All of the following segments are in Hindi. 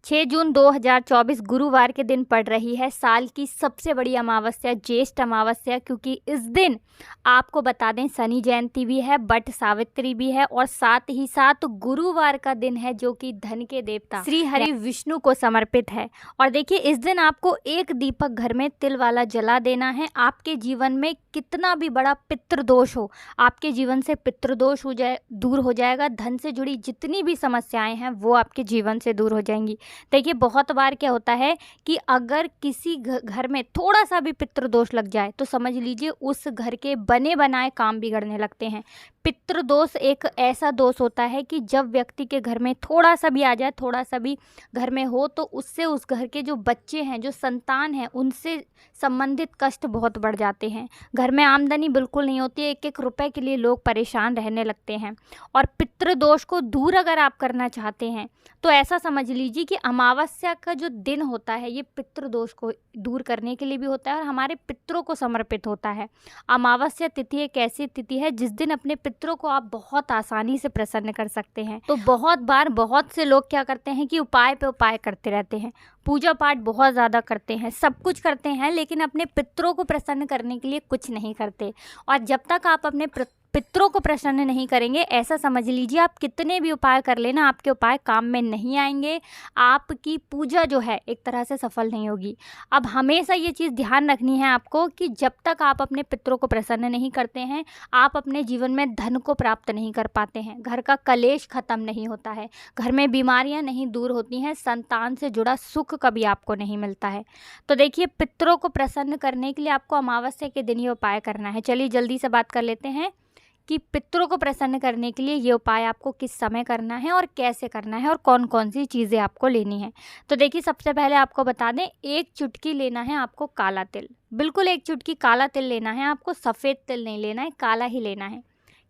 6 जून 2024 गुरुवार के दिन पड़ रही है साल की सबसे बड़ी अमावस्या, ज्येष्ठ अमावस्या। क्योंकि इस दिन आपको बता दें शनि जयंती भी है, बट सावित्री भी है और साथ ही साथ गुरुवार का दिन है जो कि धन के देवता श्री हरि विष्णु को समर्पित है। और देखिए इस दिन आपको एक दीपक घर में तिल वाला जला देना है। आपके जीवन में कितना भी बड़ा पितृदोष हो, आपके जीवन से पितृदोष दूर हो जाएगा। धन से जुड़ी जितनी भी समस्याएं हैं वो आपके जीवन से दूर हो जाएंगी। देखिए बहुत बार क्या होता है कि अगर किसी घर में थोड़ा सा भी पितृदोष लग जाए तो समझ लीजिए उस घर के बने बनाए काम बिगड़ने लगते हैं। पितृदोष एक ऐसा दोष होता है कि जब व्यक्ति के घर में थोड़ा सा भी आ जाए, थोड़ा सा भी घर में हो, तो उससे उस घर के जो बच्चे हैं, जो संतान हैं, उनसे संबंधित कष्ट बहुत बढ़ जाते हैं। घर में आमदनी बिल्कुल नहीं होती है, एक एक रुपए के लिए लोग परेशान रहने लगते हैं। और पितृदोष को दूर अगर आप करना चाहते हैं तो ऐसा समझ लीजिए कि अमावस्या का जो दिन होता है ये पितृदोष को दूर करने के लिए भी होता है और हमारे पितरों को समर्पित होता है। अमावस्या तिथि एक ऐसी तिथि है जिस दिन अपने पितरों को आप बहुत आसानी से प्रसन्न कर सकते हैं। तो बहुत बार बहुत से लोग क्या करते हैं कि उपाय पे उपाय करते रहते हैं, पूजा पाठ बहुत ज़्यादा करते हैं, सब कुछ करते हैं, लेकिन अपने पितरों को प्रसन्न करने के लिए कुछ नहीं करते। और जब तक आप अपने पितरों को प्रसन्न नहीं करेंगे, ऐसा समझ लीजिए आप कितने भी उपाय कर लेना, आपके उपाय काम में नहीं आएंगे। आपकी पूजा जो है एक तरह से सफल नहीं होगी। अब हमेशा ये चीज़ ध्यान रखनी है आपको कि जब तक आप अपने पितरों को प्रसन्न नहीं करते हैं, आप अपने जीवन में धन को प्राप्त नहीं कर पाते हैं, घर का कलेश खत्म नहीं होता है, घर में बीमारियां नहीं दूर होती हैं, संतान से जुड़ा सुख कभी आपको नहीं मिलता है। तो देखिए पितरों को प्रसन्न करने के लिए आपको अमावस्या के दिन ये उपाय करना है। चलिए जल्दी से बात कर लेते हैं कि पितरों को प्रसन्न करने के लिए ये उपाय आपको किस समय करना है और कैसे करना है और कौन कौन सी चीज़ें आपको लेनी है। तो देखिए सबसे पहले आपको बता दें, एक चुटकी लेना है आपको काला तिल, बिल्कुल एक चुटकी काला तिल लेना है आपको, सफ़ेद तिल नहीं लेना है, काला ही लेना है,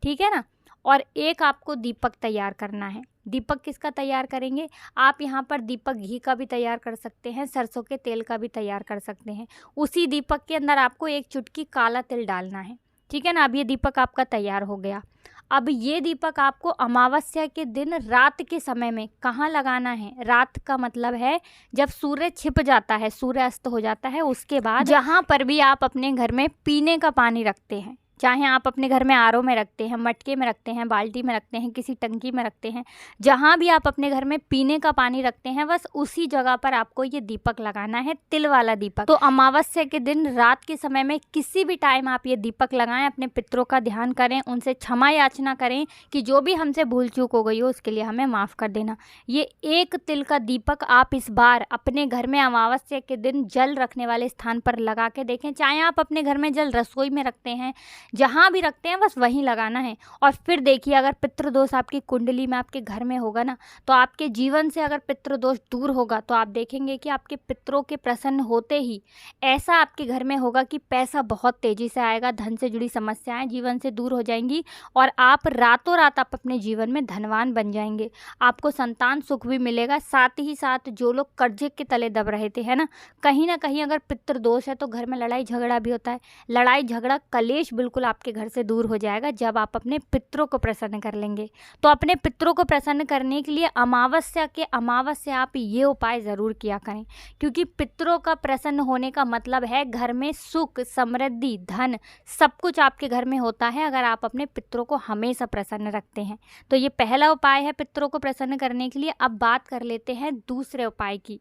ठीक है ना। और एक आपको दीपक तैयार करना है। दीपक किसका तैयार करेंगे? आप यहाँ पर दीपक घी का भी तैयार कर सकते हैं, सरसों के तेल का भी तैयार कर सकते हैं। उसी दीपक के अंदर आपको एक चुटकी काला तिल डालना है, ठीक है ना। अब ये दीपक आपका तैयार हो गया। अब ये दीपक आपको अमावस्या के दिन रात के समय में कहाँ लगाना है? रात का मतलब है जब सूर्य छिप जाता है, सूर्य अस्त हो जाता है, उसके बाद जहाँ पर भी आप अपने घर में पीने का पानी रखते हैं, चाहे आप अपने घर में आरओ में रखते हैं, मटके में रखते हैं, बाल्टी में रखते हैं, किसी टंकी में रखते हैं, जहाँ भी आप अपने घर में पीने का पानी रखते हैं, बस उसी जगह पर आपको ये दीपक लगाना है, तिल वाला दीपक। तो अमावस्या के दिन रात के समय में किसी भी टाइम आप ये दीपक लगाएं, अपने पितरों का ध्यान करें, उनसे क्षमा याचना करें कि जो भी हमसे भूल चूक हो गई हो उसके लिए हमें माफ़ कर देना। ये एक तिल का दीपक आप इस बार अपने घर में अमावस्या के दिन जल रखने वाले स्थान पर लगा के देखें। चाहे आप अपने घर में जल रसोई में रखते हैं, जहाँ भी रखते हैं, बस वहीं लगाना है। और फिर देखिए अगर पितृदोष आपकी कुंडली में, आपके घर में होगा ना, तो आपके जीवन से अगर पितृदोष दूर होगा तो आप देखेंगे कि आपके पितरों के प्रसन्न होते ही ऐसा आपके घर में होगा कि पैसा बहुत तेज़ी से आएगा, धन से जुड़ी समस्याएं जीवन से दूर हो जाएंगी और आप रातों रात आप अपने जीवन में धनवान बन जाएंगे। आपको संतान सुख भी मिलेगा। साथ ही साथ जो लोग कर्जे के तले दब रहे थे, है ना कहीं अगर पितृदोष है तो घर में लड़ाई झगड़ा भी होता है। लड़ाई झगड़ा कलेश बिल्कुल आपके घर से दूर हो जाएगा जब आप अपने पितरों को प्रसन्न कर लेंगे। तो अपने पितरों को प्रसन्न करने के लिए अमावस्या आप ये उपाय ज़रूर किया करें, क्योंकि पितरों का प्रसन्न होने का मतलब है घर में सुख, समृद्धि, धन सब कुछ आपके घर में होता है अगर आप अपने पितरों को हमेशा प्रसन्न रखते हैं। तो ये पहला उपाय है पितरों को प्रसन्न करने के लिए। अब बात कर लेते हैं दूसरे उपाय की।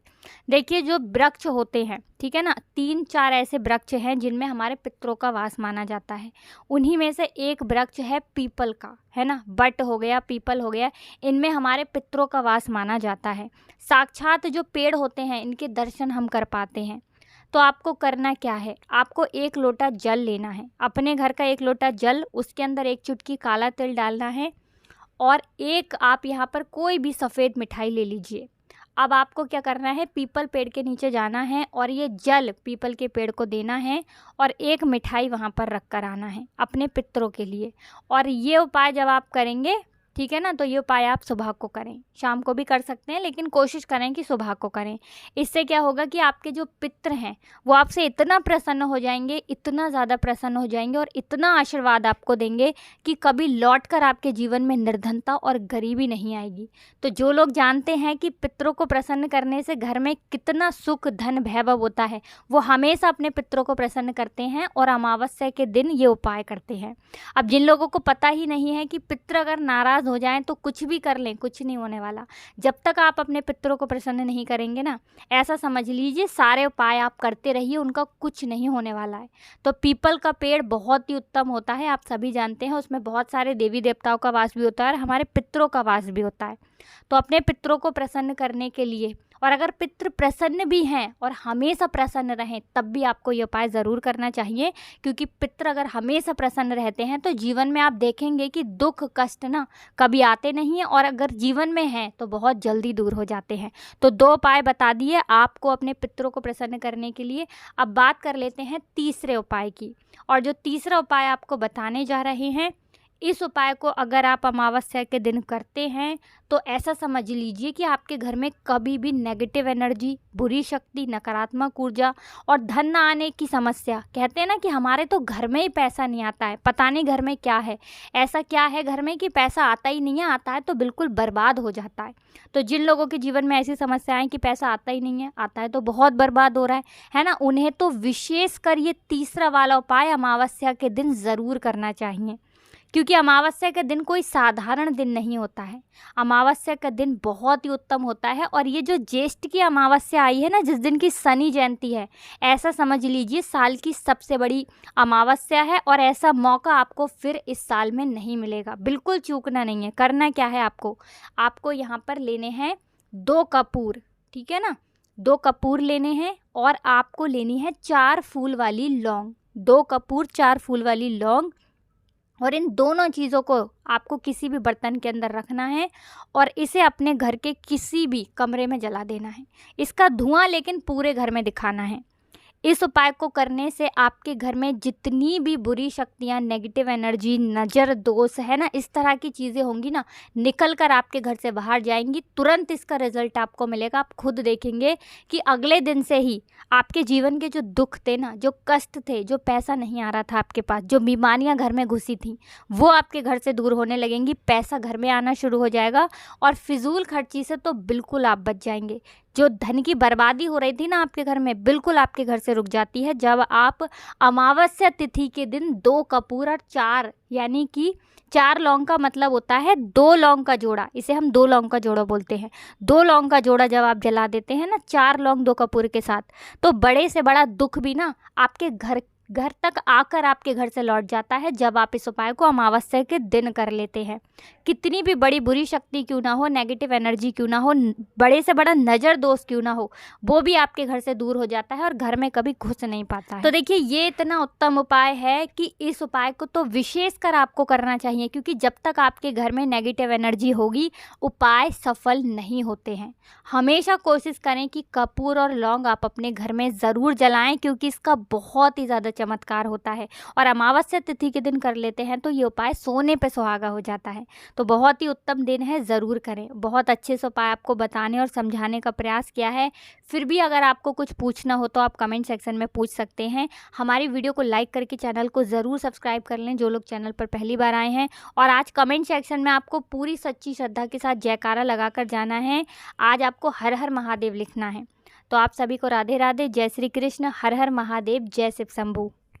देखिए जो वृक्ष होते हैं, ठीक है ना, 3-4 ऐसे वृक्ष हैं जिनमें हमारे पितरों का वास माना जाता है। उन्हीं में से एक वृक्ष है पीपल का, है ना, बट हो गया, पीपल हो गया, इनमें हमारे पितरों का वास माना जाता है। साक्षात जो पेड़ होते हैं इनके दर्शन हम कर पाते हैं। तो आपको करना क्या है? आपको एक लोटा जल लेना है, अपने घर का एक लोटा जल, उसके अंदर एक चुटकी काला तिल डालना है और एक आप यहाँ पर कोई भी सफ़ेद मिठाई ले लीजिए। अब आपको क्या करना है? पीपल पेड़ के नीचे जाना है और ये जल पीपल के पेड़ को देना है और एक मिठाई वहाँ पर रख कर आना है अपने पितरों के लिए। और ये उपाय जब आप करेंगे, ठीक है ना। तो ये उपाय आप सुबह को करें, शाम को भी कर सकते हैं, लेकिन कोशिश करें कि सुबह को करें। इससे क्या होगा कि आपके जो पितृ हैं वो आपसे इतना प्रसन्न हो जाएंगे, इतना ज़्यादा प्रसन्न हो जाएंगे और इतना आशीर्वाद आपको देंगे कि कभी लौटकर आपके जीवन में निर्धनता और गरीबी नहीं आएगी। तो जो लोग जानते हैं कि पितरों को प्रसन्न करने से घर में कितना सुख धन वैभव होता है, वो हमेशा अपने पितरों को प्रसन्न करते हैं और अमावस्या के दिन ये उपाय करते हैं। अब जिन लोगों को पता ही नहीं है कि पितृ अगर नाराज़ हो जाएं तो कुछ भी कर लें, कुछ नहीं होने वाला। जब तक आप अपने पितरों को प्रसन्न नहीं करेंगे ना, ऐसा समझ लीजिए सारे उपाय आप करते रहिए, उनका कुछ नहीं होने वाला है। तो पीपल का पेड़ बहुत ही उत्तम होता है, आप सभी जानते हैं, उसमें बहुत सारे देवी देवताओं का वास भी होता है और हमारे पितरों का वास भी होता है। तो अपने पितरों को प्रसन्न करने के लिए, और अगर पितृ प्रसन्न भी हैं और हमेशा प्रसन्न रहें, तब भी आपको ये उपाय ज़रूर करना चाहिए। क्योंकि पितृ अगर हमेशा प्रसन्न रहते हैं तो जीवन में आप देखेंगे कि दुख कष्ट ना कभी आते नहीं हैं, और अगर जीवन में हैं तो बहुत जल्दी दूर हो जाते हैं। तो 2 उपाय बता दिए आपको अपने पितरों को प्रसन्न करने के लिए। अब बात कर लेते हैं तीसरे उपाय की। और जो तीसरा उपाय आपको बताने जा रहे हैं, इस उपाय को अगर आप अमावस्या के दिन करते हैं तो ऐसा समझ लीजिए कि आपके घर में कभी भी नेगेटिव एनर्जी, बुरी शक्ति, नकारात्मक ऊर्जा और धन न आने की समस्या, कहते हैं ना कि हमारे तो घर में ही पैसा नहीं आता है, पता नहीं घर में क्या है, ऐसा क्या है घर में कि पैसा आता ही नहीं है, आता है तो बिल्कुल बर्बाद हो जाता है। तो जिन लोगों के जीवन में ऐसी समस्याएं कि पैसा आता ही नहीं है, आता है तो बहुत बर्बाद हो रहा है ना, उन्हें तो विशेषकर ये तीसरा वाला उपाय अमावस्या के दिन ज़रूर करना चाहिए। क्योंकि अमावस्या का दिन कोई साधारण दिन नहीं होता है, अमावस्या का दिन बहुत ही उत्तम होता है। और ये जो ज्येष्ठ की अमावस्या आई है ना, जिस दिन की शनि जयंती है, ऐसा समझ लीजिए साल की सबसे बड़ी अमावस्या है। और ऐसा मौका आपको फिर इस साल में नहीं मिलेगा, बिल्कुल चूकना नहीं है। करना क्या है आपको यहाँ पर लेने हैं 2 कपूर, ठीक है ना, 2 कपूर लेने हैं और आपको लेनी है 4 फूल वाली लौंग, 2 कपूर 4 फूल वाली लौंग। और इन दोनों चीज़ों को आपको किसी भी बर्तन के अंदर रखना है और इसे अपने घर के किसी भी कमरे में जला देना है। इसका धुआं लेकिन पूरे घर में दिखाना है। इस उपाय को करने से आपके घर में जितनी भी बुरी शक्तियाँ, नेगेटिव एनर्जी, नज़र दोष है ना, इस तरह की चीज़ें होंगी ना, निकल कर आपके घर से बाहर जाएंगी। तुरंत इसका रिजल्ट आपको मिलेगा। आप खुद देखेंगे कि अगले दिन से ही आपके जीवन के जो दुख थे ना, जो कष्ट थे, जो पैसा नहीं आ रहा था आपके पास, जो बीमारियां घर में घुसी थी, वो आपके घर से दूर होने लगेंगी। पैसा घर में आना शुरू हो जाएगा और फिजूल खर्ची से तो बिल्कुल आप बच जाएंगे। जो धन की बर्बादी हो रही थी ना आपके घर में, बिल्कुल आपके घर से रुक जाती है जब आप अमावस्या तिथि के दिन 2 कपूर और 4, यानी कि 4 लौंग का मतलब होता है 2 लौंग का जोड़ा, इसे हम 2 लौंग का जोड़ा बोलते हैं। 2 लौंग का जोड़ा जब आप जला देते हैं ना 4 लौंग 2 कपूर के साथ, तो बड़े से बड़ा दुख भी ना आपके घर तक आकर आपके घर से लौट जाता है, जब आप इस उपाय को अमावस्या के दिन कर लेते हैं। कितनी भी बड़ी बुरी शक्ति क्यों ना हो, नेगेटिव एनर्जी क्यों ना हो, बड़े से बड़ा नज़र दोष क्यों ना हो, वो भी आपके घर से दूर हो जाता है और घर में कभी घुस नहीं पाता है। तो देखिए ये इतना उत्तम उपाय है कि इस उपाय को तो विशेषकर आपको करना चाहिए, क्योंकि जब तक आपके घर में नेगेटिव एनर्जी होगी उपाय सफल नहीं होते हैं। हमेशा कोशिश करें कि कपूर और लौंग आप अपने घर में ज़रूर जलाएं, क्योंकि इसका बहुत ही ज़्यादा चमत्कार होता है। और अमावस्या तिथि के दिन कर लेते हैं तो ये उपाय सोने पे सुहागा हो जाता है। तो बहुत ही उत्तम दिन है, ज़रूर करें। बहुत अच्छे से उपाय आपको बताने और समझाने का प्रयास किया है। फिर भी अगर आपको कुछ पूछना हो तो आप कमेंट सेक्शन में पूछ सकते हैं। हमारी वीडियो को लाइक करके चैनल को ज़रूर सब्सक्राइब कर लें जो लोग चैनल पर पहली बार आए हैं। और आज कमेंट सेक्शन में आपको पूरी सच्ची श्रद्धा के साथ जयकारा लगाकर जाना है। आज आपको हर हर महादेव लिखना है। तो आप सभी को राधे राधे, जय श्री कृष्ण, हर हर महादेव, जय शिव शंभू।